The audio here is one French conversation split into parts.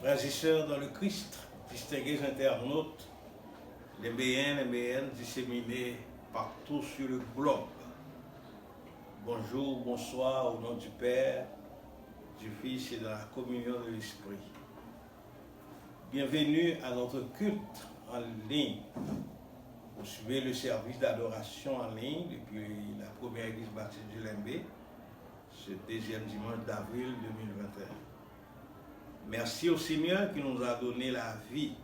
Frères et sœurs dans le Christ, distingués internautes, les BN disséminés partout sur le globe. Bonjour, bonsoir au nom du Père, du Fils et de la communion de l'Esprit. Bienvenue à notre culte en ligne. Vous suivez le service d'adoration en ligne depuis la première église baptiste du Lembé, ce deuxième dimanche d'avril 2021. Merci au Seigneur qui nous a donné la vie,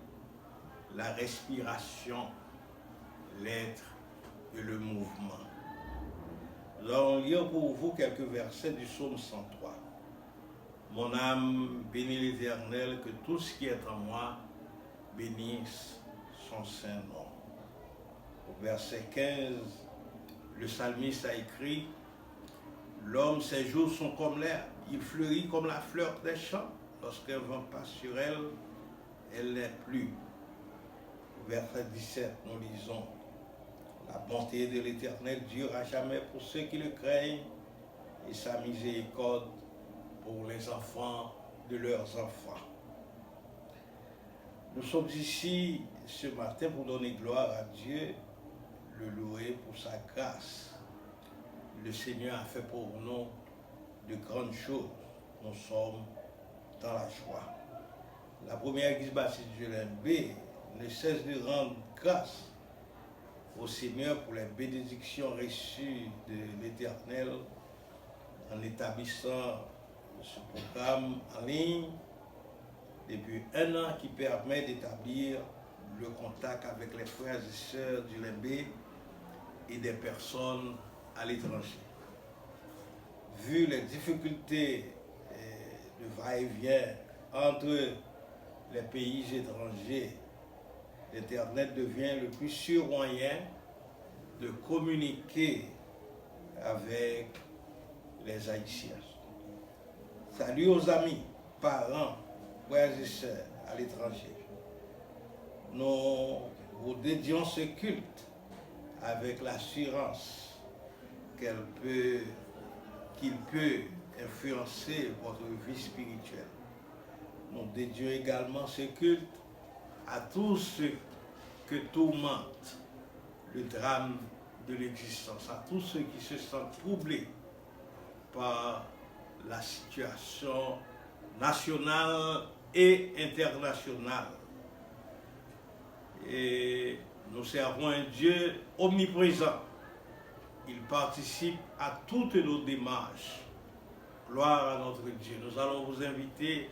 la respiration, l'être et le mouvement. Nous allons lire pour vous quelques versets du psaume 103. Mon âme bénit l'Éternel, que tout ce qui est en moi bénisse son saint nom. Au verset 15, le psalmiste a écrit « L'homme, ses jours sont comme l'herbe, il fleurit comme la fleur des champs. Lorsqu'un vent passe sur elle, elle n'est plus. » Au verset 17, nous lisons « La bonté de l'Éternel dure à jamais pour ceux qui le craignent, et sa miséricorde pour les enfants de leurs enfants. » Nous sommes ici ce matin pour donner gloire à Dieu, le louer pour sa grâce. Le Seigneur a fait pour nous de grandes choses. Nous sommes dans la joie. La première église baptiste du Lembé ne cesse de rendre grâce au Seigneur pour les bénédictions reçues de l'Éternel en établissant ce programme en ligne depuis 1 an qui permet d'établir le contact avec les frères et sœurs du Lembé et des personnes à l'étranger. Vu les difficultés de va-et-vient entre les pays étrangers, l'Internet devient le plus sûr moyen de communiquer avec les Haïtiens. Salut aux amis, parents, frères et sœurs à l'étranger. Nous vous dédions ce culte avec l'assurance qu'il peut influencer votre vie spirituelle. Nous dédions également ce culte à tous ceux que tourmente le drame de l'existence, à tous ceux qui se sentent troublés par la situation nationale et internationale. Et nous servons un Dieu omniprésent. Il participe à toutes nos démarches. Gloire à notre Dieu. Nous allons vous inviter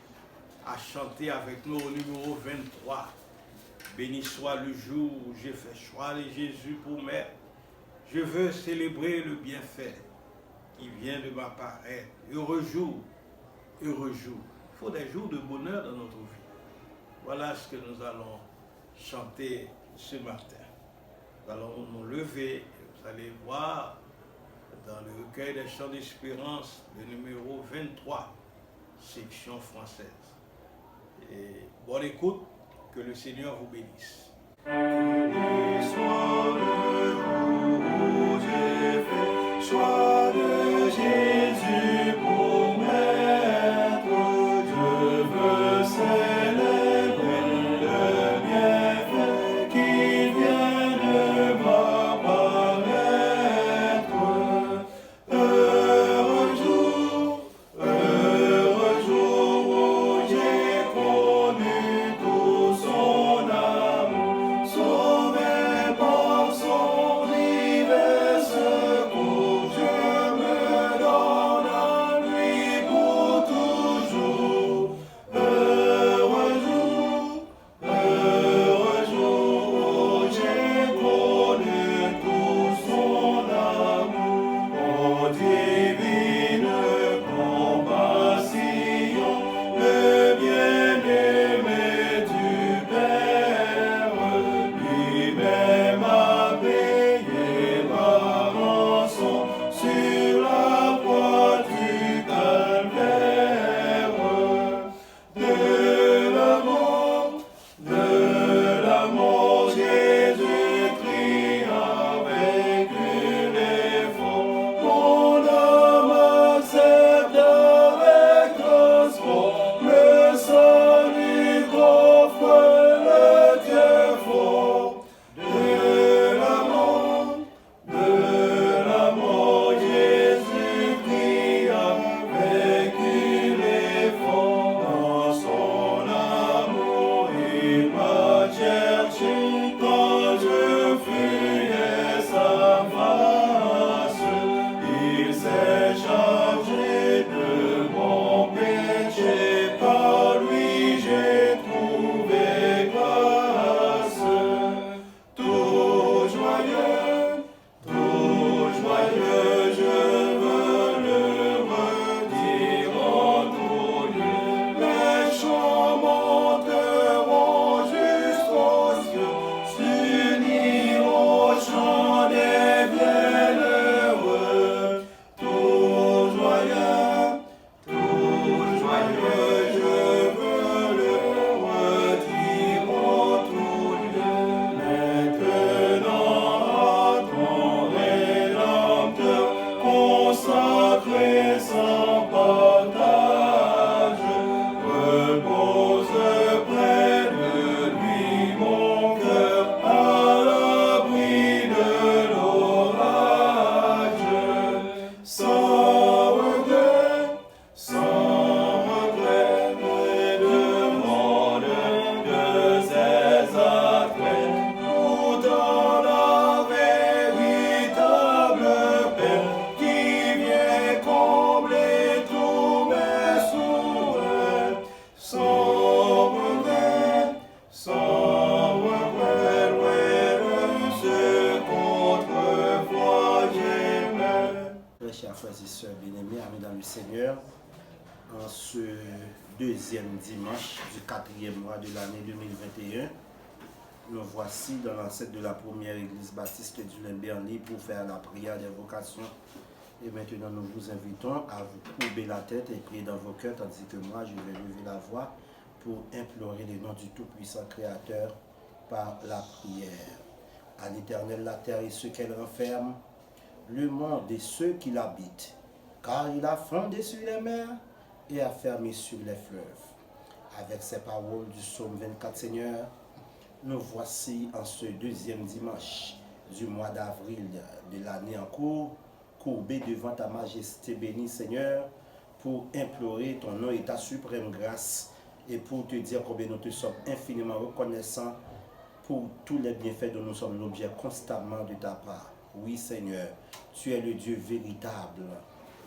à chanter avec nous au numéro 23. Béni soit le jour où j'ai fait choix de Jésus pour maître. Je veux célébrer le bienfait qui vient de m'apparaître. Heureux jour, heureux jour. Il faut des jours de bonheur dans notre vie. Voilà ce que nous allons chanter ce matin. Nous allons nous lever. Vous allez voir dans le recueil des chants d'espérance, le numéro 23, section française. Et bonne écoute, que le Seigneur vous bénisse. Béni soit le jour où j'ai fait choix de Jésus pour maître. Je veux célébrer le bienfait qui vient de m'apparaître. Heureux jour où j'ai connu tout son amour, sauvé par du Seigneur en ce deuxième dimanche du quatrième mois de l'année 2021. Nous voici dans l'enceinte de la première église baptiste du Limberley pour faire la prière des vocations. Et maintenant, nous vous invitons à vous courber la tête et prier dans vos cœurs, tandis que moi, je vais lever la voix pour implorer le nom du Tout-Puissant Créateur par la prière. À l'Éternel, la terre et ce qu'elle renferme, le monde et ceux qui l'habitent, car il a fondé sur les mers et a fermé sur les fleuves. Avec ces paroles du psaume 24, Seigneur, nous voici en ce deuxième dimanche du mois d'avril de l'année en cours, courbés devant ta majesté bénie, Seigneur, pour implorer ton nom et ta suprême grâce et pour te dire combien nous te sommes infiniment reconnaissants pour tous les bienfaits dont nous sommes l'objet constamment de ta part. Oui, Seigneur, tu es le Dieu véritable.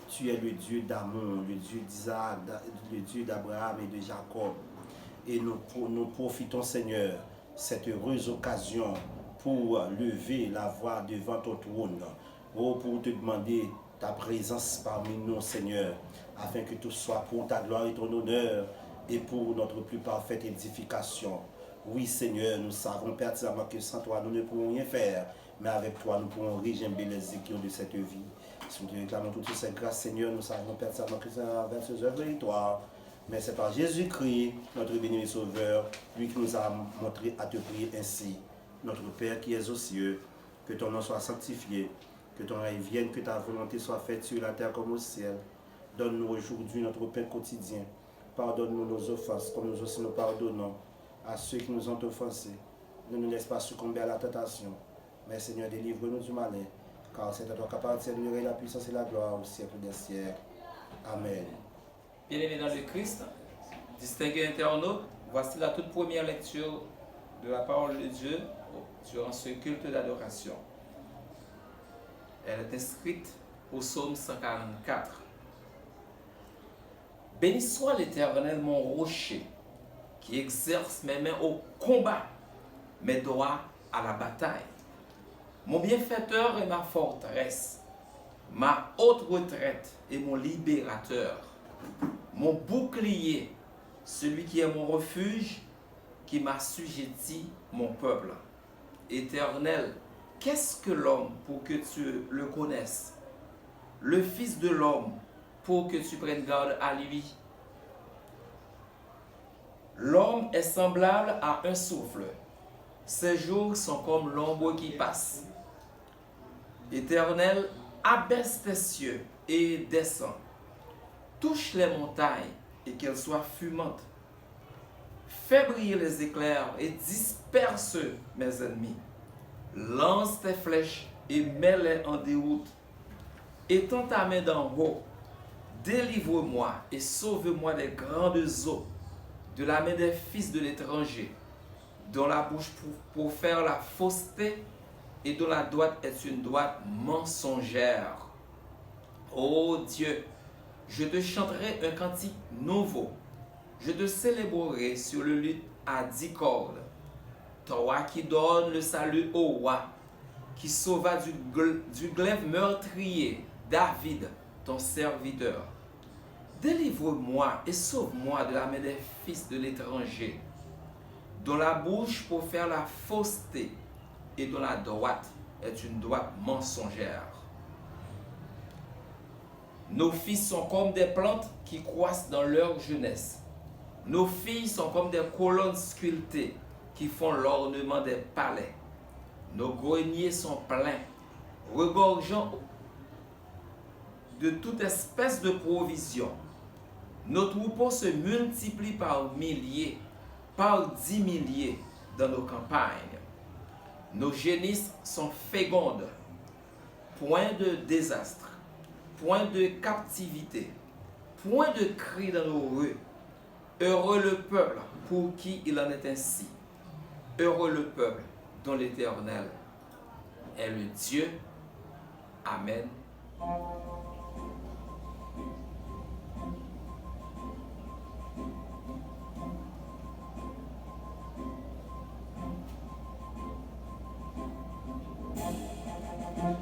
Tu es le Dieu d'amour, le Dieu d'Isaac, le Dieu d'Abraham et de Jacob. Et nous profitons, Seigneur, cette heureuse occasion pour lever la voix devant ton trône. Oh, pour te demander ta présence parmi nous, Seigneur, afin que tout soit pour ta gloire et ton honneur et pour notre plus parfaite édification. Oui, Seigneur, nous savons pertinemment que sans toi, nous ne pouvons rien faire, mais avec toi, nous pourrons régimber les écueils de cette vie. Si nous te réclamons toutes ces grâces, Seigneur, nous savons pertinemment que c'est envers ces œuvres victoire. Mais c'est par Jésus-Christ, notre béni et sauveur, lui qui nous a montré à te prier ainsi. Notre Père qui es aux cieux, que ton nom soit sanctifié, que ton règne vienne, que ta volonté soit faite sur la terre comme au ciel. Donne-nous aujourd'hui notre pain quotidien. Pardonne-nous nos offenses, comme nous aussi nous pardonnons à ceux qui nous ont offensés. Ne nous laisse pas succomber à la tentation, mais Seigneur, délivre-nous du malin, car c'est à toi qu'appartient la puissance et la gloire au siècle des siècles. Amen. Bien-aimés dans le Christ, distingués internautes, voici la toute première lecture de la parole de Dieu durant ce culte d'adoration. Elle est inscrite au psaume 144. Béni soit l'Éternel, mon rocher, qui exerce mes mains au combat, mes doigts à la bataille. Mon bienfaiteur est ma forteresse, ma haute retraite et mon libérateur, mon bouclier, celui qui est mon refuge, qui m'assujettit mon peuple. Éternel, qu'est-ce que l'homme pour que tu le connaisses? Le Fils de l'homme pour que tu prennes garde à lui? L'homme est semblable à un souffle. Ses jours sont comme l'ombre qui passe. Éternel, abaisse tes cieux et descends. Touche les montagnes et qu'elles soient fumantes. Fais briller les éclairs et disperse mes ennemis. Lance tes flèches et mets-les en déroute. Étends ta main d'en haut. Délivre-moi et sauve-moi des grandes eaux, de la main des fils de l'étranger, dont la bouche pour faire la fausseté et dont la droite est une droite mensongère. Ô Dieu, je te chanterai un cantique nouveau. Je te célébrerai sur le luth à 10 cordes. Toi qui donnes le salut au roi, qui sauva du glaive meurtrier David, ton serviteur. Délivre-moi et sauve-moi de la main des fils de l'étranger, dont la bouche pour faire la fausseté et dont la droite est une droite mensongère. Nos fils sont comme des plantes qui croissent dans leur jeunesse. Nos filles sont comme des colonnes sculptées qui font l'ornement des palais. Nos greniers sont pleins, regorgeant de toute espèce de provisions. Nos troupeaux se multiplient par milliers, par 10 milliers dans nos campagnes. Nos génisses sont fécondes. Point de désastre, point de captivité, point de cri dans nos rues. Heureux le peuple pour qui il en est ainsi. Heureux le peuple dont l'Éternel est le Dieu. Amen.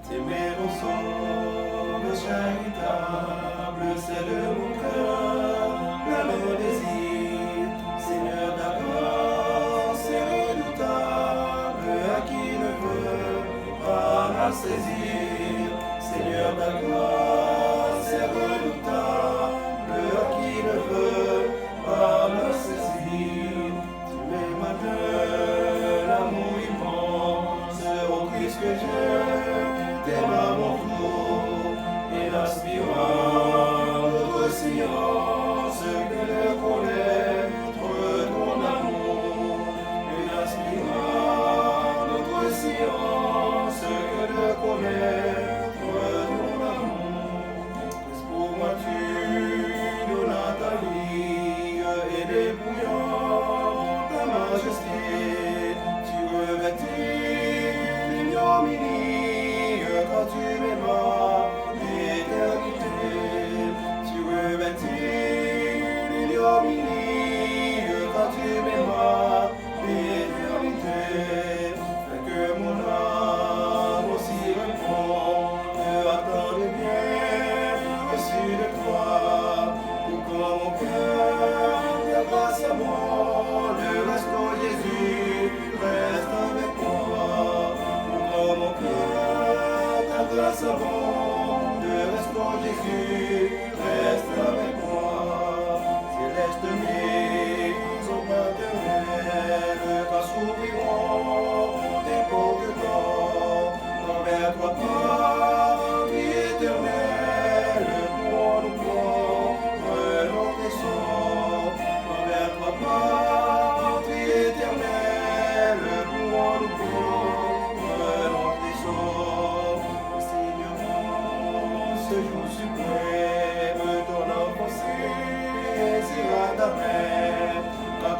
T'aimer au sauve charitable, c'est le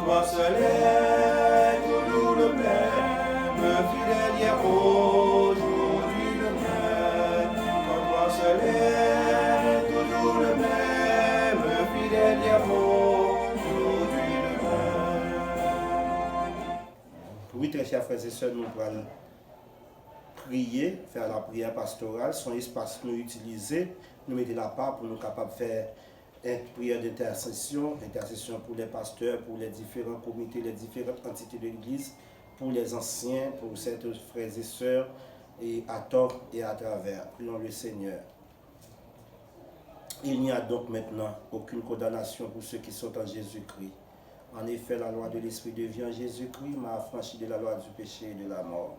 toi seul est toujours le même, fidèle hier, aujourd'hui le même. Quand toi seul est toujours le même, fidèle hier, aujourd'hui le même. Oui, très chers frères et sœurs, nous allons prier, faire la prière pastorale, son espace nous utiliser, nous mettons la part pour nous capables de faire une prière d'intercession, intercession pour les pasteurs, pour les différents comités, les différentes entités de l'Église, pour les anciens, pour certains frères et sœurs, et à tort et à travers. Prions le Seigneur. Il n'y a donc maintenant aucune condamnation pour ceux qui sont en Jésus-Christ. En effet, la loi de l'Esprit de vie en Jésus-Christ m'a affranchi de la loi du péché et de la mort.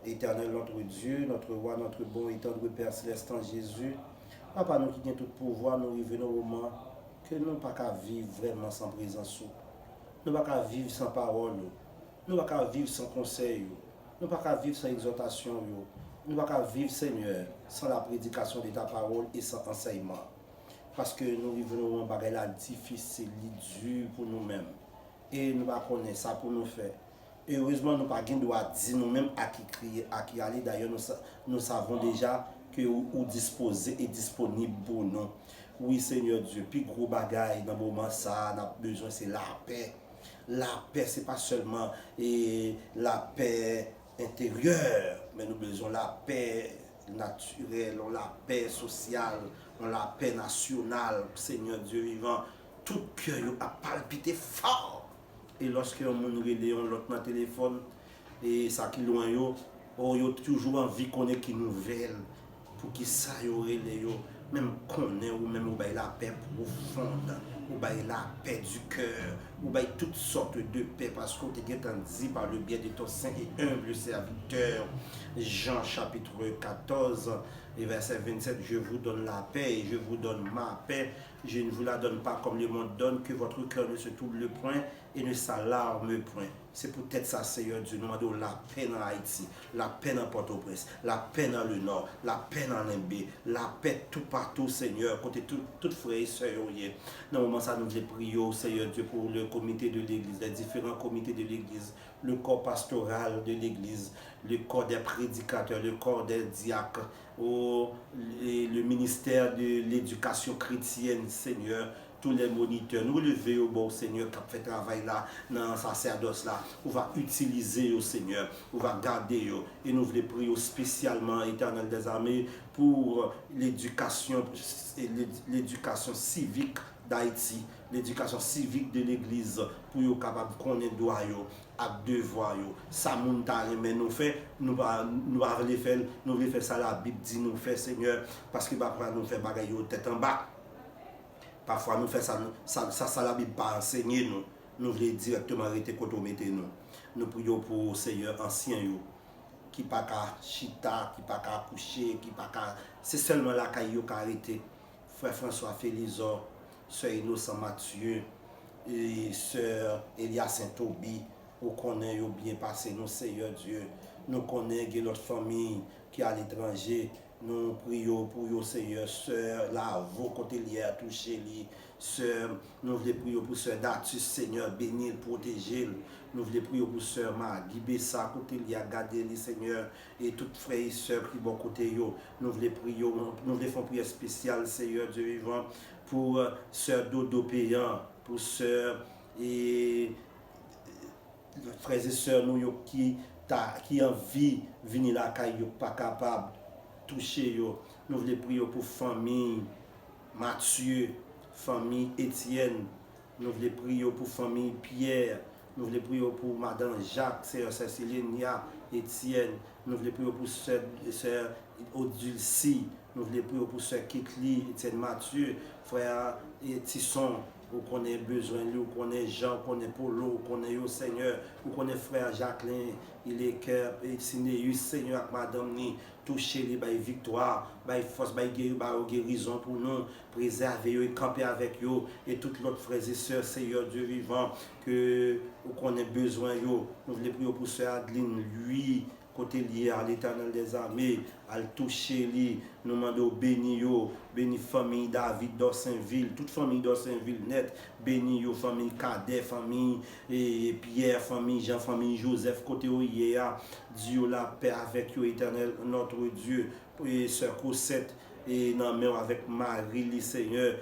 Éternel notre Dieu, notre roi, notre bon et tendre Père céleste en Jésus, Papa, nous qui avons tout pouvoir, nous revenons au moment que nous ne pouvons pas vivre vraiment sans présence. Nous ne pouvons pas vivre sans parole. Nous ne pouvons pas vivre sans conseil. Nous ne pouvons pas vivre sans exhortation. Nous ne pouvons pas vivre, Seigneur, sans la prédication de ta parole et sans enseignement. Parce que nous revenons au moment où la difficile, dur pour nous-mêmes. Et nous ne connaissons pas ça pour nous faire. Et heureusement, nous n'avons pas le droit de dire nous-mêmes à qui crier, à qui aller. D'ailleurs, nous savons déjà que vous disposez et disponible pour nous. Oui, Seigneur Dieu, puis gros bagaille dans le moment ça, on a besoin, c'est la paix. La paix, ce n'est pas seulement la paix intérieure, mais nous avons besoin de la paix naturelle, la paix sociale, la paix nationale. Seigneur Dieu vivant, tout cœur a palpité fort. Et lorsque on nous relève l'autre dans le téléphone, et ça qui est loin, yo toujours envie qu'on ait qui nouvelle. Pour qui ça y aurait même qu'on ait ou même ou la paix profonde, ou la paix du cœur, ou toutes sortes de paix, parce qu'on t'est dit par le biais de ton saint et humble serviteur, Jean chapitre 14 et verset 27, je vous donne la paix et je vous donne ma paix, je ne vous la donne pas comme le monde donne, que votre cœur ne se trouble point et ne s'alarme point. C'est peut-être ça, Seigneur Dieu, nous demandons la paix en Haïti, la paix en Port-au-Prince, la paix dans le Nord, la paix en Limbé, la paix tout partout, Seigneur, côté tout frères et sœurs. Dans le moment ça, nous voulons prier, Seigneur Dieu, pour le comité de l'Église, les différents comités de l'Église, le corps pastoral de l'Église, le corps des prédicateurs, le corps des diacres, le ministère de l'éducation chrétienne, Seigneur, tous les moniteurs, nous lever au bon Seigneur qui a fait travail là, dans le sacerdoce là, on va utiliser au Seigneur, on va garder et nous voulons prier spécialement, Éternel des armées, pour l'éducation civique d'Haïti, l'éducation civique de l'Église, pour être capable de connaître droit à devoir ça mais nous fait nous voulons faire ça la Bible dit nous fait Seigneur parce que nous fait bagaille tête en bas. Parfois, nous faisons ça la Bible pas enseigner nous. Nous voulons directement arrêter quand on mette nous. Nous prions pour le Seigneur ancien qui pas qu'à chita, qui pas qu'à coucher, qui pas qu'à. C'est seulement là qu'il y a arrêté. Frère François Félizor, Sœur Innocent Mathieu, et Sœur Elia Saint-Toby, nous connaissons bien passé, nous Seigneur Dieu. Nous connaissons notre famille qui est à l'étranger. Nous prions pour vous, Seigneur, Sœur, là, vos côtés liés à toucher, Sœur, nous voulons prier pour Sœur Datus, Seigneur, bénir, protéger. Nous voulons prier pour Sœur Magui Bessa, côté lié à garder, Seigneur, et toutes frères et sœurs qui vont côté yo. Nous voulons prier, nous voulons faire prière spéciale, Seigneur Dieu vivant, pour Sœur Dodo Payan, pour Sœur et frères et sœurs, nous qui ont envie de venir là, qui sont pas capables toucher yo. Nous voulons prier pour famille Mathieu, famille Étienne, nous voulons prier pour famille Pierre, nous voulons prier pour madame Jacques, sœur Cécilia, Étienne, nous voulons prier pour sœur Odulcie, nous voulons prier pour sœur Kitli, Étienne Mathieu, frère Tisson. Vous connaissez besoin, vous connaissez Jean, vous connaissez Polo, vous connaissez au Seigneur, vous connaissez frère Jacqueline, il est cœur, et Sinéus, Seigneur, madame, ni toucher les bails victoire, bails force, bails guérison pour nous, préserver et camper avec eux, et toutes l'autre frères et sœurs, Seigneur Dieu vivant, que vous connaissez besoin, nous voulons prier pour sœur Adeline, lui, côté lié à l'Éternel des armées, à le toucher lui, nous demandons béni famille David d'Orsainville, toute famille d'Orsainville net, béni yo, famille Cadet, famille et Pierre, famille Jean, famille Joseph, côté où il y a Dieu la paix avec vous, Éternel, notre Dieu, et sœur Cosette, et non, même avec Marie, le Seigneur,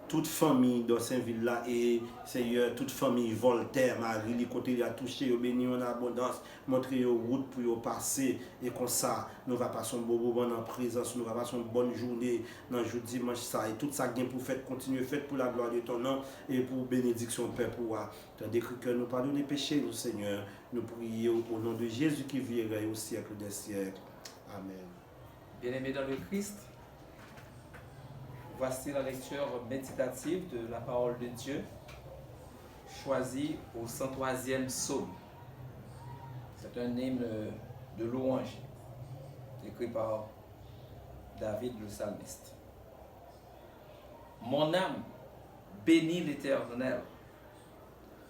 toute famille dans Saint-Ville là, et Seigneur, toute famille Voltaire, Marie, les côtés, il a touché, béni en abondance, montrer aux routes pour passer, et comme ça, nous va passer un beau moment en présence, nous va passer une bonne journée, dans le jour dimanche, ça, et tout ça, bien pour faire, continuer, fait pour la gloire de ton nom, et pour bénédiction, Père, pour tandis que nous pardonner péchés, nous, Seigneur, nous prions au nom de Jésus qui vivra au siècle des siècles. Amen. Bien-aimés dans le Christ, voici la lecture méditative de la parole de Dieu, choisie au 103e psaume. C'est un hymne de louange, écrit par David le psalmiste. Mon âme bénit l'Éternel,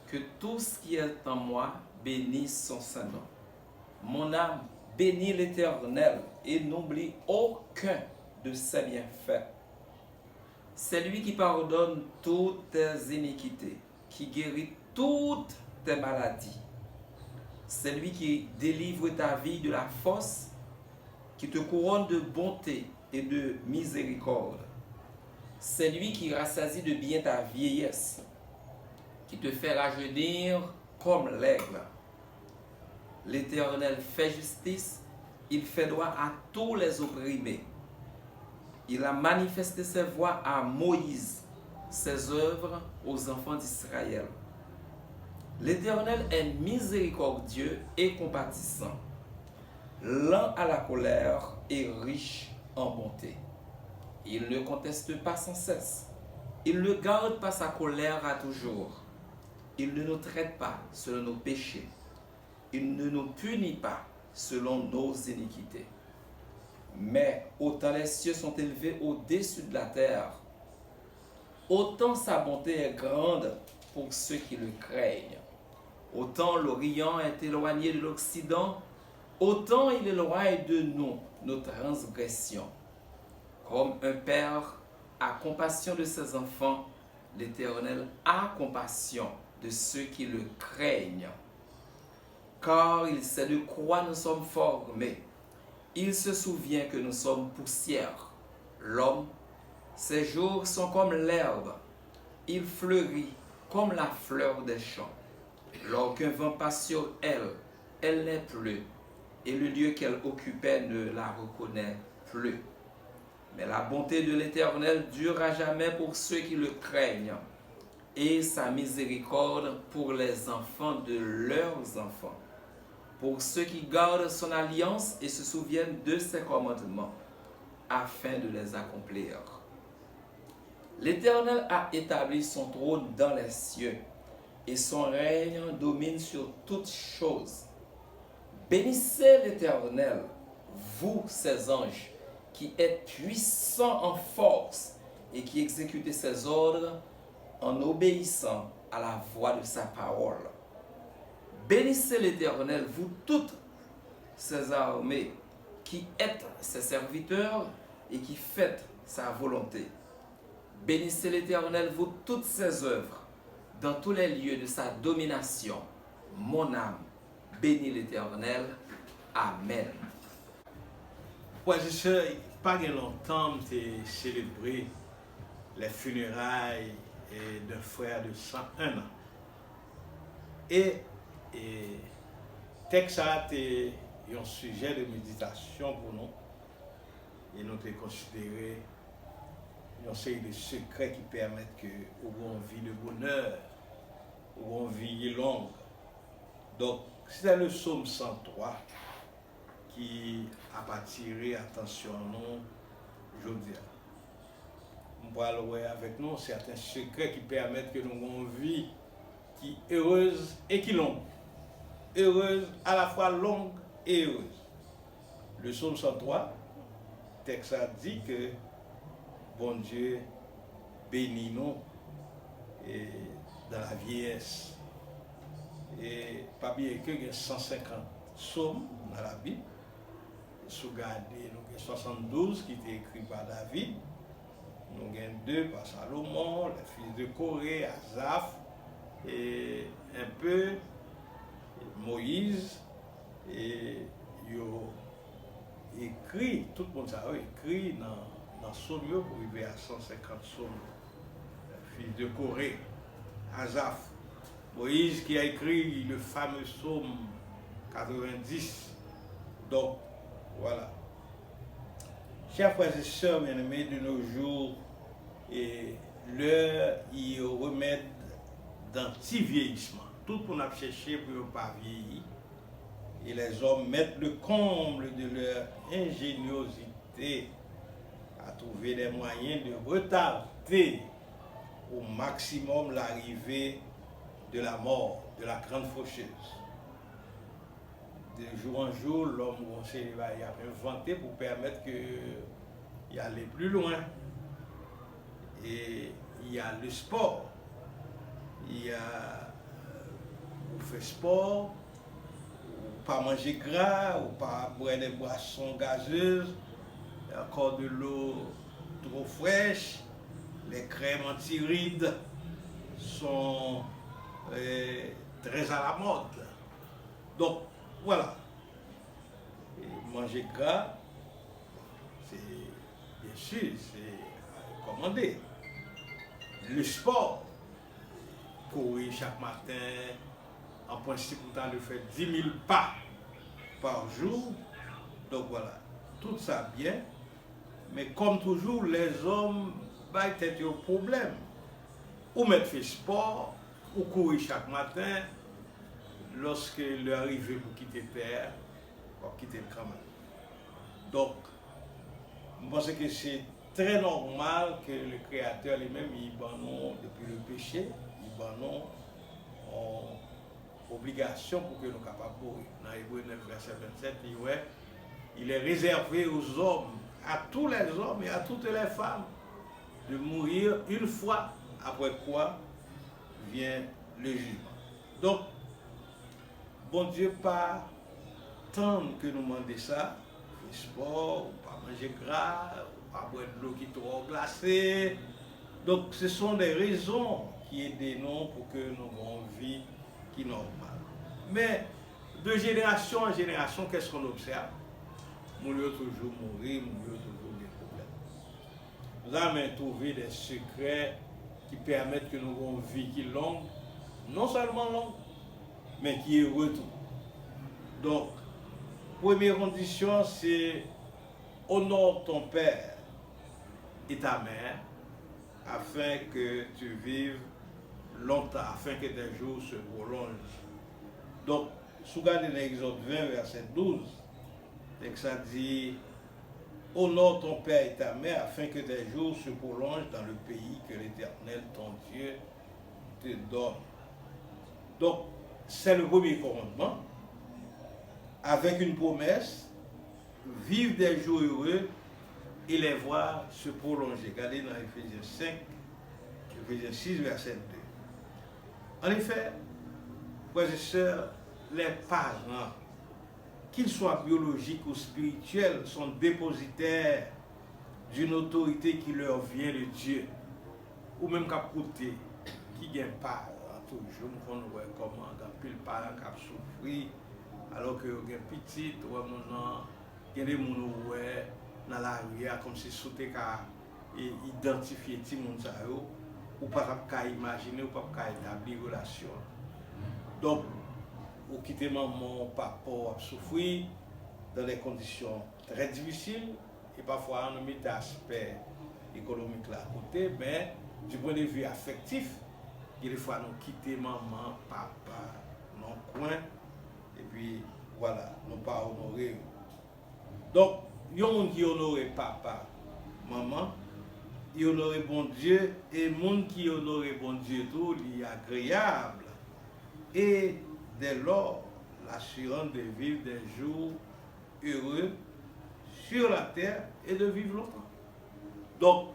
que tout ce qui est en moi bénisse son saint nom. Mon âme bénit l'Éternel et n'oublie aucun de ses bienfaits. C'est lui qui pardonne toutes tes iniquités, qui guérit toutes tes maladies. C'est lui qui délivre ta vie de la fosse, qui te couronne de bonté et de miséricorde. C'est lui qui rassasie de bien ta vieillesse, qui te fait rajeunir comme l'aigle. L'Éternel fait justice, il fait droit à tous les opprimés. Il a manifesté ses voies à Moïse, ses œuvres aux enfants d'Israël. L'Éternel est miséricordieux et compatissant, lent à la colère et riche en bonté. Il ne conteste pas sans cesse. Il ne garde pas sa colère à toujours. Il ne nous traite pas selon nos péchés. Il ne nous punit pas selon nos iniquités. Mais autant les cieux sont élevés au-dessus de la terre, autant sa bonté est grande pour ceux qui le craignent. Autant l'Orient est éloigné de l'Occident, autant il éloigne de nous nos transgressions. Comme un père a compassion de ses enfants, l'Éternel a compassion de ceux qui le craignent. Car il sait de quoi nous sommes formés. Il se souvient que nous sommes poussière. L'homme, ses jours sont comme l'herbe. Il fleurit comme la fleur des champs. Lorsqu'un vent passe sur elle, elle n'est plus, et le lieu qu'elle occupait ne la reconnaît plus. Mais la bonté de l'Éternel dure à jamais pour ceux qui le craignent, et sa miséricorde pour les enfants de leurs enfants, pour ceux qui gardent son alliance et se souviennent de ses commandements, afin de les accomplir. L'Éternel a établi son trône dans les cieux, et son règne domine sur toutes choses. Bénissez l'Éternel, vous ses anges, qui êtes puissants en force et qui exécutez ses ordres en obéissant à la voix de sa parole. Bénissez l'Éternel, vous toutes ses armées, qui êtes ses serviteurs et qui faites sa volonté. Bénissez l'Éternel, vous toutes ses œuvres, dans tous les lieux de sa domination. Mon âme bénit l'Éternel. Amen. Ouais, je sais, pas longtemps, j'ai célébré les funérailles d'un frère de 101 ans. Et texte a été un sujet de méditation pour nous. Et nous avons considéré une série de secrets qui permettent que nous une vie de bonheur, ou une vie longue. Donc, c'est le psaume 103 qui a attiré l'attention à nous aujourd'hui. On va voir avec nous certains secrets qui permettent que nous ayons une vie qui est heureuse et qui est longue. Heureuse, à la fois longue et heureuse. Le psaume 103, le texte a dit que bon Dieu bénit nous et dans la vieillesse. Et pas bien que il y a 150 psaumes dans la Bible. Si vous regardez, nous avons 72 qui étaient écrits par David. Nous avons 2 par Salomon, les fils de Corée, Asaph, et un peu Moïse. Et ils ont écrit, tout le monde a écrit dans Psaume pour arriver à 150 psaumes. Les fils de Corée, Asaph. Moïse qui a écrit le fameux psaume 90. Donc, voilà. Chers frères et sœurs bien-aimés, de nos jours, l'heure y remède d'anti-vieillissement. Tout le monde a cherché pour ne pas vieillir. Et les hommes mettent le comble de leur ingéniosité à trouver des moyens de retarder au maximum l'arrivée de la mort, de la grande faucheuse. De jour en jour, l'homme va inventer pour permettre qu'il aille plus loin. Et il y a le sport. Il y a on fait sport, ou pas manger gras, ou pas boire des boissons gazeuses, encore de l'eau trop fraîche, les crèmes anti-rides sont très à la mode. Donc, voilà. Et manger gras, c'est bien sûr, c'est recommandé. Le sport, courir chaque matin, en principe, on a fait 10 000 pas par jour. Donc voilà, tout ça bien. Mais comme toujours, les hommes étaient au problème. Ou mettre fait sport, ou courir chaque matin, lorsque leur arrivée pour quitter terre, pour quitter le camp. Donc, je pense que c'est très normal que le Créateur lui-même, il bannon depuis le péché, il bannon en obligation pour que nous soyons capables de mourir. Dans Hébreux 9, verset 27, il est réservé aux hommes, à tous les hommes et à toutes les femmes, de mourir une fois, après quoi vient le jugement. Donc, bon Dieu, pas tant que nous demandons ça, le sport, ou pas manger gras, ou pas boire de l'eau qui est trop glacée. Donc, ce sont des raisons qui aident nous pour que nous ayons une vie qui est normale. Mais, de génération en génération, qu'est-ce qu'on observe? Nous devons toujours mourir, nous devons toujours des problèmes. Nous avons trouvé des secrets qui permettent que nous ayons une vie qui est longue, non seulement longue, mais qui est retour. Donc, première condition, c'est honore ton père et ta mère afin que tu vives longtemps, afin que tes jours se prolongent. Donc, si vous regardez l'Exode 20, verset 12, ça dit honore ton père et ta mère afin que tes jours se prolongent dans le pays que l'Éternel, ton Dieu, te donne. Donc, c'est le premier commandement, avec une promesse, vivre des jours heureux et les voir se prolonger. Regardez dans Éphésiens 5, Éphésiens 6, verset 2. En effet, frères et sœurs, les parents, qu'ils soient biologiques ou spirituels, sont dépositaires d'une autorité qui leur vient de Dieu, ou même qu'à côté, qui gagne pas toujours, on voit comment il y a parents qui souffrent, alors que il y a petit, il y a des gens dans la rue, comme si c'était qu'à identifier les gens, ou pas qu'à imaginer, ou pas qu'à établir une relation. Donc, ou quitter maman, papa, à souffrir dans des conditions très difficiles, et parfois on met des aspects économiques là à côté, mais du point de vue affectif, il faut nous quitter maman, papa, non coin, et puis voilà, nous pas honorer. Donc, il y a des gens qui honorent papa, maman, ils honorent bon Dieu, et les gens qui honorent bon Dieu, tout, il est agréable. Et dès lors, l'assurance de vivre des jours heureux sur la terre et de vivre longtemps. Donc,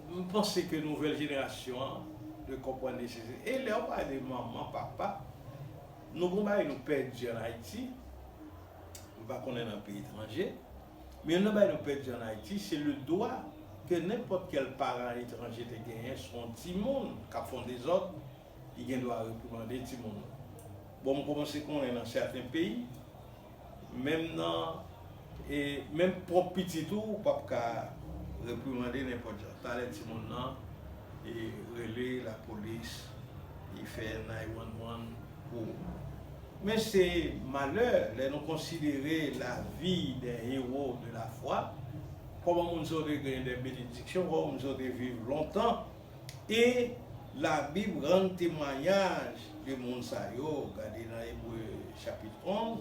vous pensez que nouvelle génération de comprendre ces choses. Et là, on parle de maman, papa. Nous avons nous perdu en Haïti. pas qu'on est dans un pays étranger, mais nous perdons en Haïti, c'est le droit que n'importe quel parent étranger te gagne son petit monde qui font des ordres, il doit réprimander petit monde. Bon, on commence qu'on est dans certains pays, même dans et même pour petit tout, pas réprimander n'importe quoi. T'as les petits monde là et relayer la police, il fait 911 pour. Mais c'est malheur de nous considérer la vie des héros de la foi. Comment nous aurait gagné des bénédictions, comment nous aurait vivre longtemps. Et la Bible rend témoignage de Monsayo, regardez dans Hébreu chapitre 11.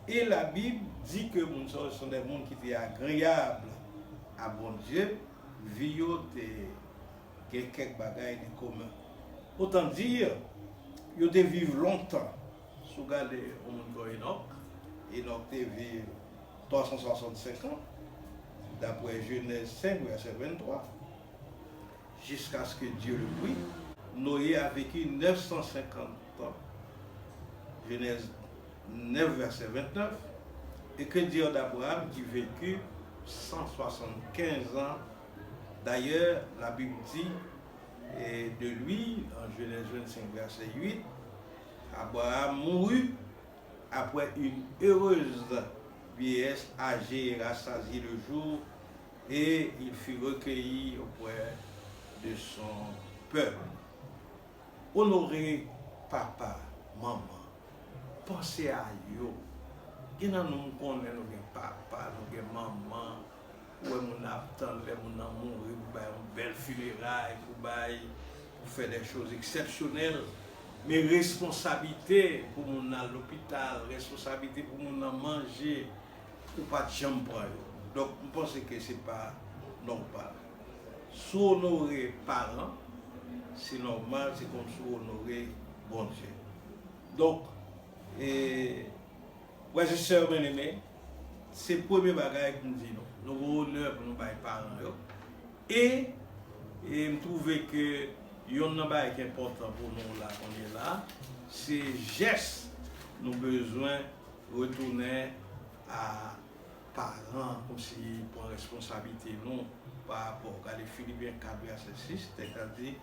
Et la Bible dit que nous sont des gens qui étaient agréables à bon Dieu, vivent quelques bagailles de commun. Autant dire, ils vivent longtemps. Si vous regardez Enoch vit 365 ans, d'après Genèse 5, verset 23, jusqu'à ce que Dieu le prie. Noé a vécu 950 ans. Genèse 9, verset 29. Et que dire d'Abraham qui vécut 175 ans. D'ailleurs, la Bible dit et de lui, en Genèse 25, verset 8, Abraham mourut après une heureuse vieillesse, âgé et rassasié le jour, et il fut recueilli auprès de son peuple. Honorer papa, maman, pensez à eux. Il y a nous connaissons nos papa, nos maman, où on attend, on a mouru, une belle funéraille pour faire des choses exceptionnelles. Mais responsabilité pour mon à l'hôpital, responsabilité pour mon à manger, ou pas de chambre. Donc, je pense que ce n'est pas normal. Si honorer parents, c'est normal, c'est comme si honorer bon Dieu. Donc, ouais, je suis bien-aimé, c'est le premier bagage que nous disons. Nous avons honneur pour nos parents. Et je trouve que il y a un bagage qui est important pour nous là, on est là, c'est gestes, nous avons besoin de retourner à parents, comme si pour responsabilité non, par rapport à Philippiens 4, verset 6, c'est-à-dire,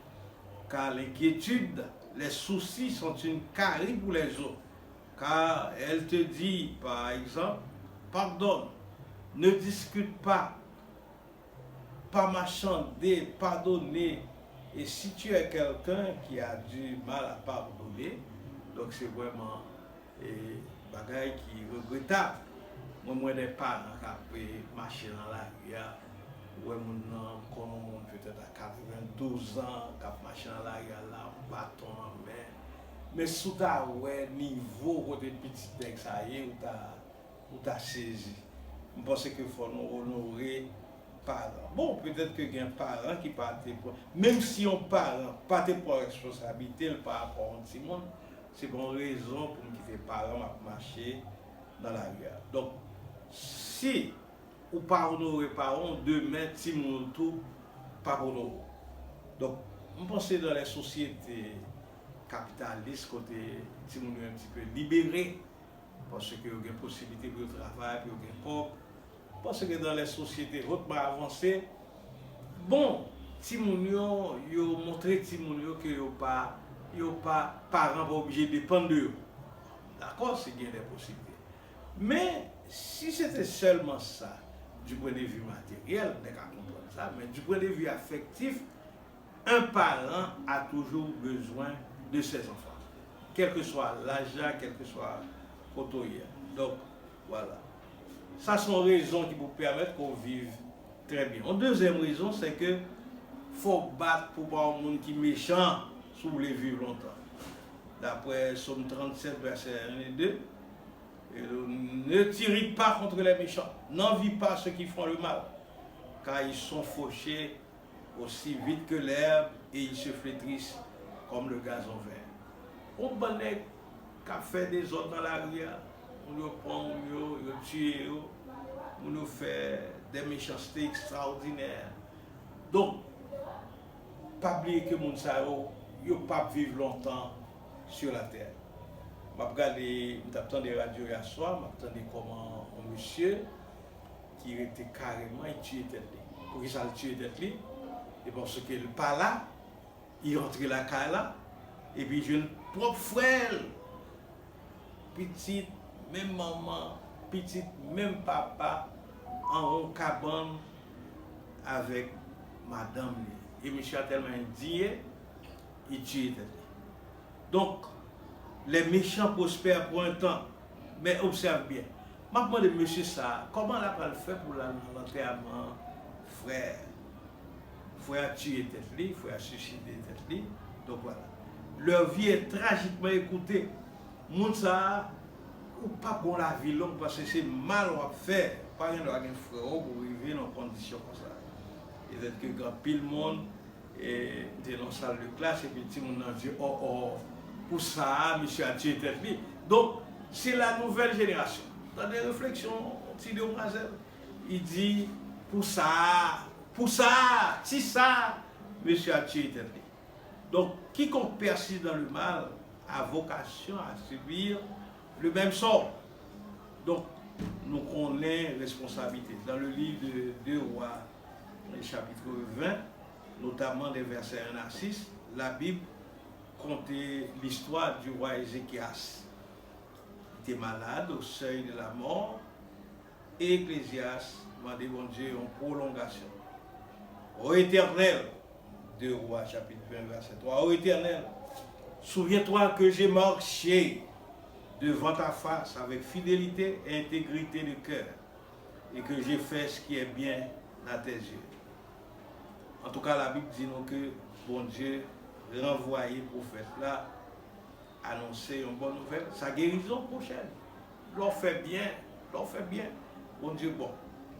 car l'inquiétude, les soucis sont une carie pour les autres. Car elle te dit, par exemple, pardonne, ne discute pas marchander, pardonner. Et si tu es quelqu'un qui a du mal à pardonner, donc c'est vraiment un bagage qui est regrettable. Moi, des parents qui ont marché dans la rue, ouais, mon peut-être à 92 ans, qui ont marché dans la rue, là, bâton en main. Mais sous ta niveau côté petit texte, ça y est, où tu as saisi. Je pense qu'il faut nous honorer parents. Bon, peut-être qu'il y a un parent qui partent même si un parent pas pour responsabilité par rapport à un petit monde, c'est une raison pour que les parents marcher dans la rue. Donc, si ou pas honorer les parents, demain, petit monde tout, pas honorer. Donc, je pense que dans les sociétés capitalistes, côté petit monde un petit peu libéré, parce qu'il y a une possibilité de travail, puis il y a propre. Parce que dans les sociétés hautement avancées, bon, si moun yo montré si moun yo que yo pas parents pas obligés de dépendre de eux. D'accord, c'est bien des possibilités. Mais si c'était seulement ça, du point de vue matériel, on peut comprendre ça, mais du point de vue affectif, un parent a toujours besoin de ses enfants, quel que soit l'âge, quel que soit le côté. Donc, voilà. Ça, sont raisons qui vous permettent qu'on vive très bien. Une deuxième raison, c'est que faut battre pour pas un monde qui est méchant si vous voulez vivre longtemps. D'après Psaume 37, verset 1 et 2, ne tirez pas contre les méchants, n'envie pas ceux qui font le mal, car ils sont fauchés aussi vite que l'herbe et ils se flétrissent comme le gazon vert. On banait qu'a fait des autres dans la rue, on nous prend, on nous tue, on nous fait des méchancetés extraordinaires. Donc, pas oublier que les gens ne peuvent pas vivre longtemps sur la terre. M'attends des radios hier soir, m'attendais comment un monsieur qui était carrément tué tête. Pour qu'il s'en tué tête, et parce qu'il n'est pas là, il rentre la caille là, et puis j'ai une propre frère, petite, même maman, petite, même papa, en cabane avec madame. Et monsieur a tellement indié, il tue tête. Donc, les méchants prospèrent pour un temps, mais observe bien. Je me demande, monsieur, ça, comment la va le faire pour l'enterrement, frère? Frère tuer tête, frère suicider tête. Donc voilà. Leur vie est tragiquement écoutée. Moun ça, ou pas bon la vie longue parce que c'est mal à faire. Pas rien de frère pour vivre dans des conditions comme ça. Et peut-être que quand pile monde est dans la salle de classe et puis tout le monde dit oh, pour ça, monsieur a tué tête. Donc, c'est la nouvelle génération. Dans des réflexions, petit demoiselle, il dit pour ça, si ça, monsieur a tué tête. Donc, quiconque persiste dans le mal a vocation à subir le même sort. Donc, nous connaissons responsabilité. Dans le livre de 2 Rois, le chapitre 20, notamment des versets 1 à 6, la Bible comptait l'histoire du roi Ézéchias. Il était malade au seuil de la mort, et Ecclésias demandait bon Dieu en prolongation. Ô Éternel, 2 Rois chapitre 20 verset 3, ô Éternel, souviens-toi que j'ai marché devant ta face avec fidélité et intégrité de cœur, et que j'ai fait ce qui est bien à tes yeux. En tout cas, la Bible dit nous que bon Dieu renvoyé le prophète là, annoncer une bonne nouvelle, sa guérison prochaine. L'on fait bien. Bon Dieu, bon.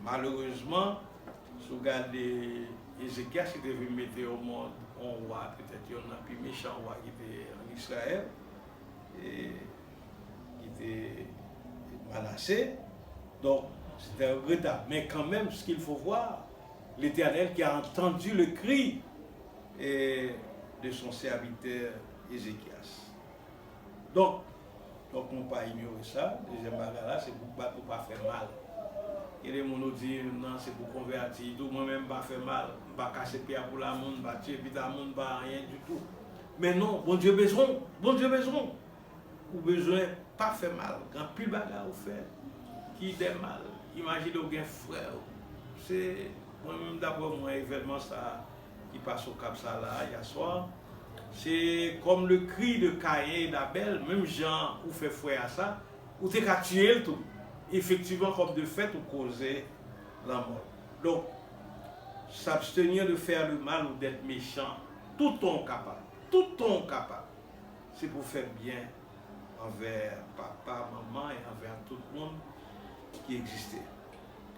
Malheureusement, si vous regardez Ézéchias, qui devait mettre au monde un roi, peut-être il y en a plus méchant roi qui était en Israël, et qui était menacé. Donc, c'était regrettable. Mais quand même, ce qu'il faut voir, l'Éternel qui a entendu le cri de son serviteur Ézéchias. Donc on ne peut pas ignorer ça. Deuxième bagarre, c'est pour ne pas faire mal. Et les gens disent non, c'est pour convertir. Moi-même, je ne pas faire mal. Je ne pas casser pied pour la monde, je ne pas tuer, puis la monde, pas rien du tout. Mais non, bon Dieu besoin. Ou besoin de pas faire mal. Quand plus bagarre vous fait, qui des mal. Imaginez un frère. C'est moi-même d'abord, mon événement ça, qui passe au Cap Sala hier soir. C'est comme le cri de Caïn et d'Abel, même Jean ou fait frère à ça, ou t'es qu'à tuer tout. Effectivement, comme de fait, ou causer la mort. Donc, s'abstenir de faire le mal ou d'être méchant, tout on capable. C'est pour faire bien envers papa, maman et envers tout le monde qui existait.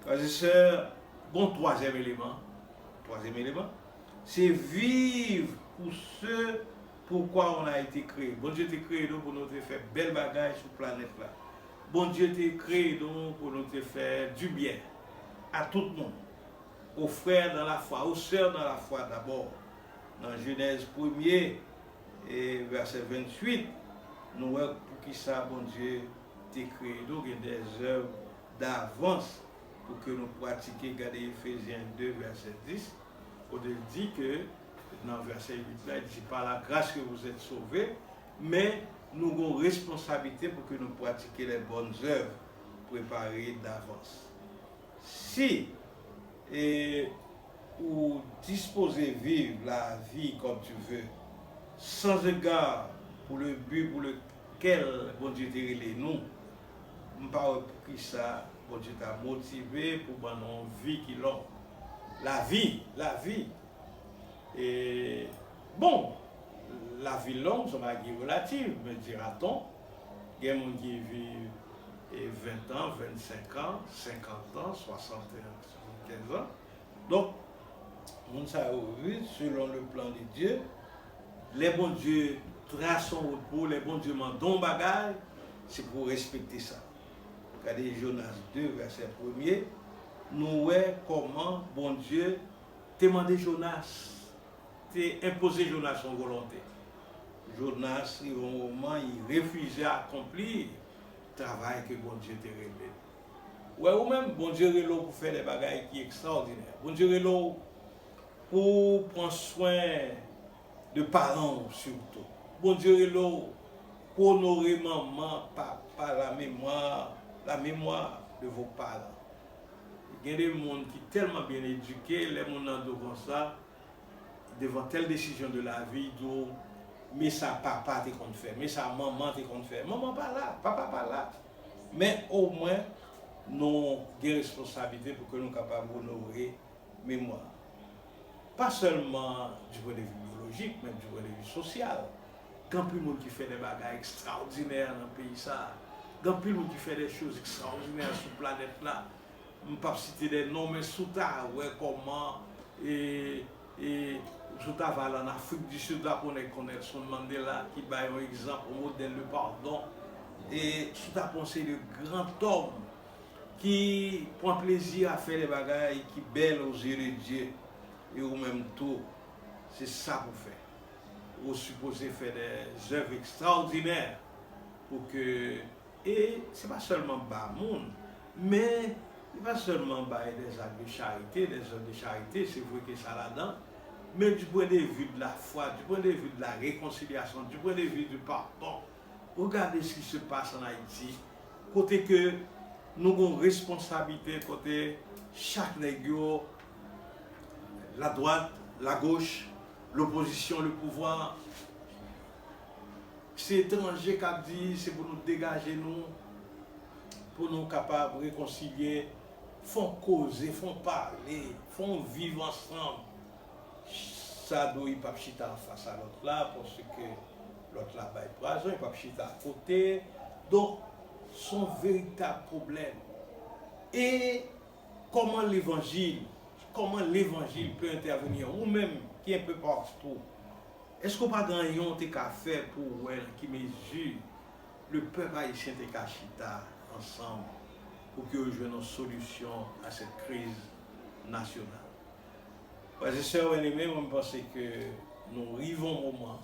Frères et sœurs, bon troisième élément, c'est vivre pour ce pourquoi on a été créé. Bon Dieu t'a créé pour nous faire belle bagage sur la planète là. Bon Dieu t'a créé pour nous faire du bien à tout le monde. Aux frères dans la foi, aux sœurs dans la foi d'abord. Dans Genèse 1er et verset 28, nous voyons pour qui ça, bon Dieu t'a créé. Donc il y a des œuvres d'avance pour que nous pratiquions. Regardez Ephésiens 2 verset 10. On dit que dans verset 8 là, il dit par la grâce que vous êtes sauvés, mais nous avons responsabilité pour que nous pratiquions les bonnes œuvres préparées d'avance. Si ou disposer vivre la vie comme tu veux, sans égard pour le but pour lequel bon Dieu t'a relé nous, je ne sais pas pour qui ça, bon Dieu t'a motivé pour une vie qui l'ont. La vie. Et bon, la vie longue, c'est une relative, me dira-t-on. Il y a des gens qui vivent 20 ans, 25 ans, 50 ans, 60 ans, 75 ans. Donc, on s'est vu, selon le plan de Dieu, les bons dieux tracent son route pour, les bons dieux m'en bagage, c'est pour respecter ça. Regardez Jonas 2, verset 1er. Nous voyons comment bon Dieu t'a demandé Jonas, t'a imposé Jonas son volonté. Jonas, au moment, il refusait d'accomplir le travail que bon Dieu t'a révélé. Ouais, ou même, bon Dieu est là pour faire des bagailles qui sont extraordinaires. Bon Dieu est là pour prendre soin de parents surtout. Bon Dieu est là pour honorer maman, papa, la mémoire de vos parents. Il y a des gens qui sont tellement bien éduqués, les gens devant ça, devant telle décision de la vie, donc, mais ça papa t'es qu'on fait, mais ça maman t'es qu'on fait. Maman pas là, papa pas là. Mais au moins, nous avons des responsabilités pour que nous soyons capables d'honorer mémoire. Pas seulement du point de vue biologique, mais du point de vue social. Quand plus de monde qui fait des bagages extraordinaires dans le pays, ça. Quand plus de monde qui fait des choses extraordinaires sur la planète là. Je ne vais pas citer des noms, mais sous ta, ouais, comment, et sous ta val en Afrique du Sud, là, qu'on connaît son Mandela, qui bat un exemple, un modèle de pardon. Et sous ta pensée de grand homme qui prend plaisir à faire des bagages qui belles aux yeux de Dieu et au même temps, c'est ça pour faire. Vous supposez faire des œuvres extraordinaires pour que, et c'est pas seulement bas monde, mais c'est pas seulement des actes de charité, des œuvres de charité, c'est vrai que ça là-dedans, mais du point de vue de la foi, du point de vue de la réconciliation, du point de vue du pardon, regardez ce qui se passe en Haïti, côté que nous avons une responsabilité, côté chaque nègre, la droite, la gauche, l'opposition, le pouvoir. C'est étranger qui a dit, c'est pour nous dégager, nous, pour nous capables de réconcilier, font causer, font parler, font vivre ensemble. Ça doit pas chita face à l'autre là, parce que l'autre là va être poison, il pas chita à côté. Donc, son véritable problème. Et comment l'évangile peut intervenir, ou même qui est un peu partout. Est-ce qu'on n'a pas gagné qu'à faire pour qui mesure le peuple haïtien de Kachita ensemble pour que nous jouions une solution à cette crise nationale? Frères et sœurs, je pense que nous arrivons au moment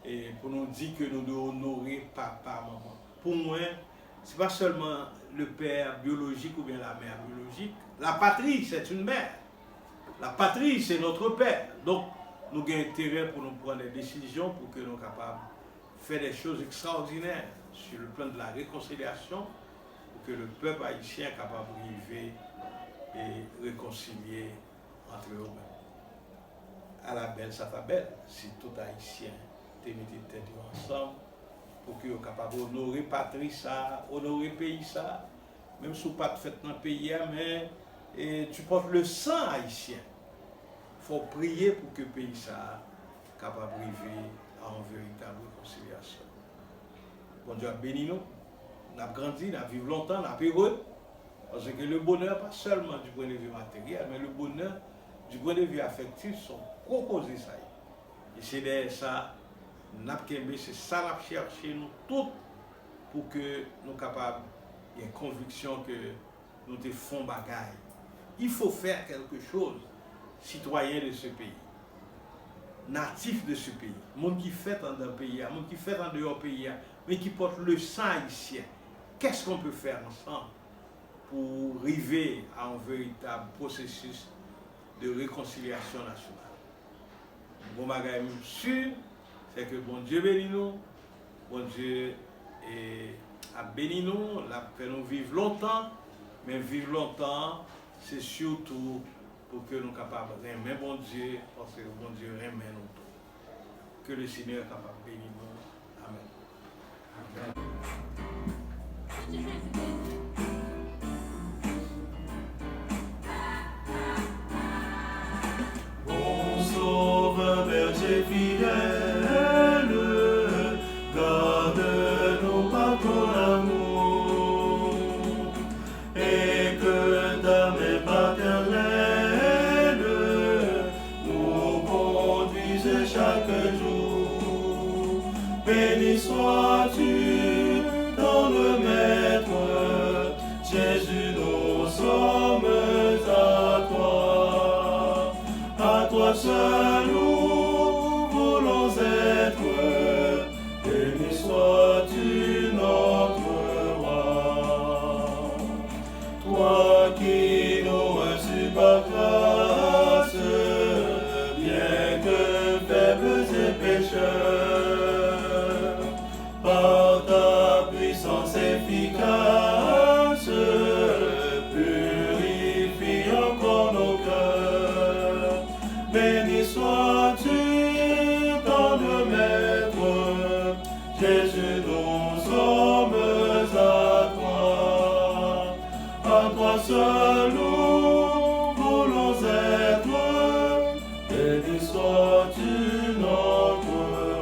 et pour nous dire que nous devons honorer papa, maman. Pour moi, ce n'est pas seulement le père biologique ou bien la mère biologique. La patrie, c'est une mère. La patrie, c'est notre père. Donc, nous avons intérêt pour nous prendre des décisions pour que nous soyons capables de faire des choses extraordinaires sur le plan de la réconciliation, pour que le peuple haïtien soit capable de vivre et réconcilier entre eux-mêmes. À la belle, ça fait belle, si tout haïtien te mis tête ensemble, pour que soient capables d'honorer la patrie, honorer le pays, même si vous n'avez pas fait dans le pays, mais tu portes le sang haïtien. Il faut prier pour que le pays soit capable de vivre à une véritable réconciliation. Bon Dieu a béni nous, nous avons grandi, nous avons vécu longtemps, nous avons heureux. Parce que le bonheur, pas seulement du point de vue matériel, mais le bonheur du point de vue affectif sont proposés ça. Et c'est derrière ça, c'est ça qu'on cherche nous tous pour que nous soyons capables, il y a une conviction que nous te faisons bagaille. Il faut faire quelque chose, citoyen de ce pays, natif de ce pays, monde qui fait dans un pays, monde qui fait en dehors du pays, mais qui porte le sang haïtien. Qu'est-ce qu'on peut faire ensemble pour arriver à un véritable processus de réconciliation nationale? Bon bagage sûr, c'est que bon Dieu bénit nous, bon Dieu a béni nous, l'a fait nous vivre longtemps, mais vivre longtemps, c'est surtout pour que nous soyons capables d'aimer bon Dieu, parce que bon Dieu aime nous tous. Que le Seigneur est capable de bénir nous. Amen. Bon sauveur, berger fidèle, garde-nous par ton amour, et que ta main paternelle nous conduise chaque jour. Béni sois-tu dans le Maître, Jésus, nous sommes à toi seul nous voulons être. Jésus, nous sommes à toi seul nous voulons être, béni sois-tu notre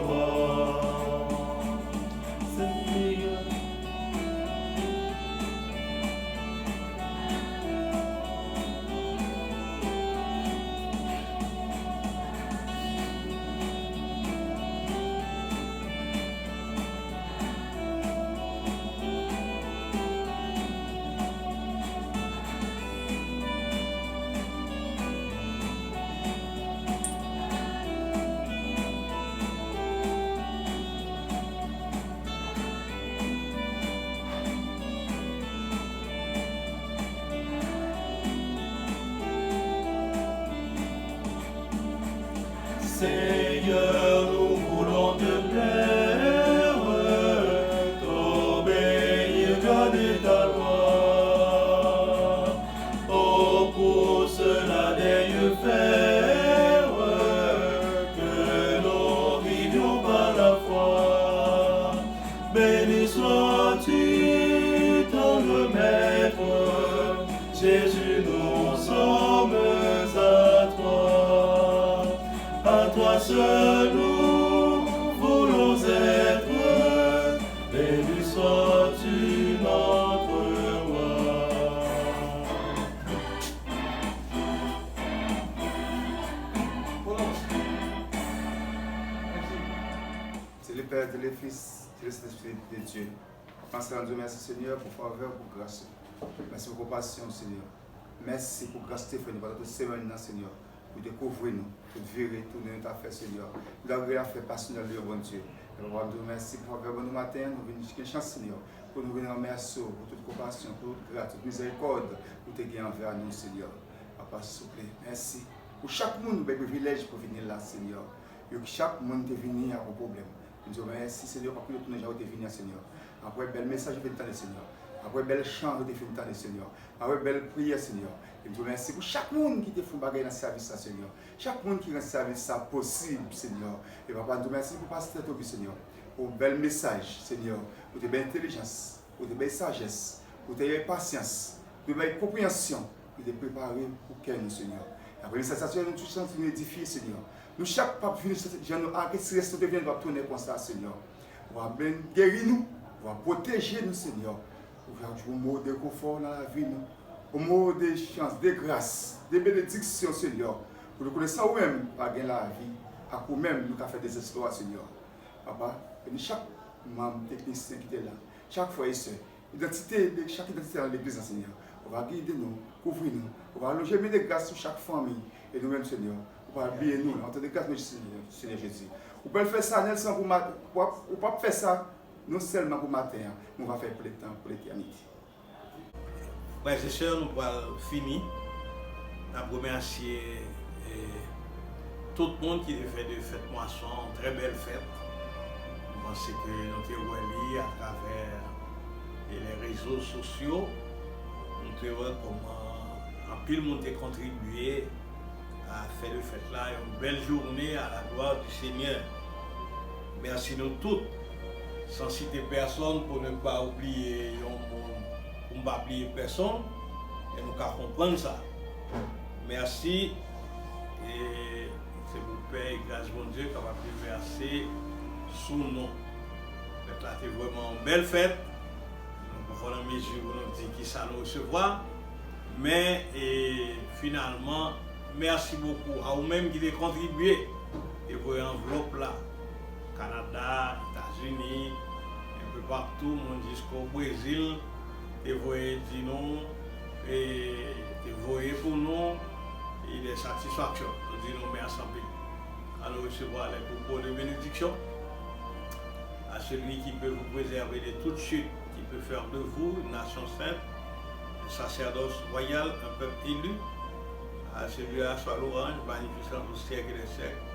roi. Seigneur, Seigneur, nous voulons te plaire, t'obéir, garder ta loi. Oh, pour cela, d'ailleurs faire que nous vivions par la foi. Béni sois-tu, tendre Maître, Jésus, nous sommes à toi seul nous voulons être, béni sois-tu notre roi. C'est le Père, c'est le Fils, c'est le Saint-Esprit de Dieu. Pensez à Dieu, merci Seigneur pour faveur, pour grâce. Merci pour compassion, Seigneur. Merci pour grâce, Stéphanie, pour notre semaine, Seigneur. Pour découvrir nous, pour virer, tourner notre affaire, Seigneur. Nous avons fait affaire passionnelle, bon Dieu. Nous vous remercie pour faveur nous matin, nous venons jusqu'à chance, Seigneur, pour nous venir en merci, pour toute compassion, pour toute grâce, toute miséricorde, pour te gagner envers nous, Seigneur. Papa, s'il vous plaît, merci. Pour chaque monde, nous privilège pour venir là, Seigneur. Et que chaque monde est venu à vos problèmes. Nous disons merci, Seigneur, pour que tout le monde est venu, Seigneur. Après, bel message, je vais t'entendre, Seigneur. Après, bel chant, je vais t'entendre, Seigneur. Après, belle prière, Seigneur. Et nous remercions pour chaque monde qui te fait bagaille dans le service, Seigneur. Chaque monde qui rend le service possible, Seigneur. Et papa, nous remercions pour passer ton Seigneur. Pour un bel message, Seigneur. Pour de belle intelligence, pour de belle sagesse, pour de belle patience, pour de belle compréhension, pour te préparer pour qu'elle nous, Seigneur. Après, cette station, nous tous nous édifier, Seigneur. Nous, chaque pape, nous arrêter ce que nous tourner comme ça, Seigneur. Pour bien guérir nous, pour protéger nous, Seigneur. Pour faire un mot de confort dans la vie, nous. Au mot de chance, de grâce, de bénédiction, Seigneur. Pour nous connaître ça nous-mêmes, par la vie, à nous-mêmes, nous avons fait des exploits, Seigneur. Papa, chaque membre technicien qui est là, chaque fois et seul, chaque identité dans l'église, Seigneur. On va guider nous, couvrir nous, on va loger des grâces sur chaque famille et nous-mêmes, Seigneur. On va habiller nous, en tant que grâce, Seigneur Jésus. On peut faire ça, Nelson, pour ne pas faire ça, non seulement pour matin, mais on va faire pour le temps, pour l'éternité. Frères et sœurs, nous allons finir. Nous remercier tout le monde qui a fait de fête moisson, très belle fête. Je pense que nous avons relié à travers les réseaux sociaux. Nous avons vu comment un pile monde a contribué à faire de fête là une belle journée à la gloire du Seigneur. Merci nous tous, sans citer personne pour ne pas oublier pour ne pas oublier personne et nous pouvons comprendre ça. Merci et c'est mon Père et grâce mon Dieu qui va pu verser sous nous. Là, c'est vraiment une belle fête. Nous pouvons en mesure nous dire qui ça nous recevoir. Mais finalement, merci beaucoup à vous-même qui avez contribué et vos enveloppes là. Canada, États-Unis, un peu partout, jusqu'au Brésil, et vous voyez non, et vous voyez pour nous, il est satisfaction. Nous disons merci en paix. Alors recevoir les propos de bénédiction à celui qui peut vous préserver de toute chute, qui peut faire de vous une nation sainte, un sacerdoce royal, un peuple élu, à celui-là soit l'orange, magnificent au siècle des siècles.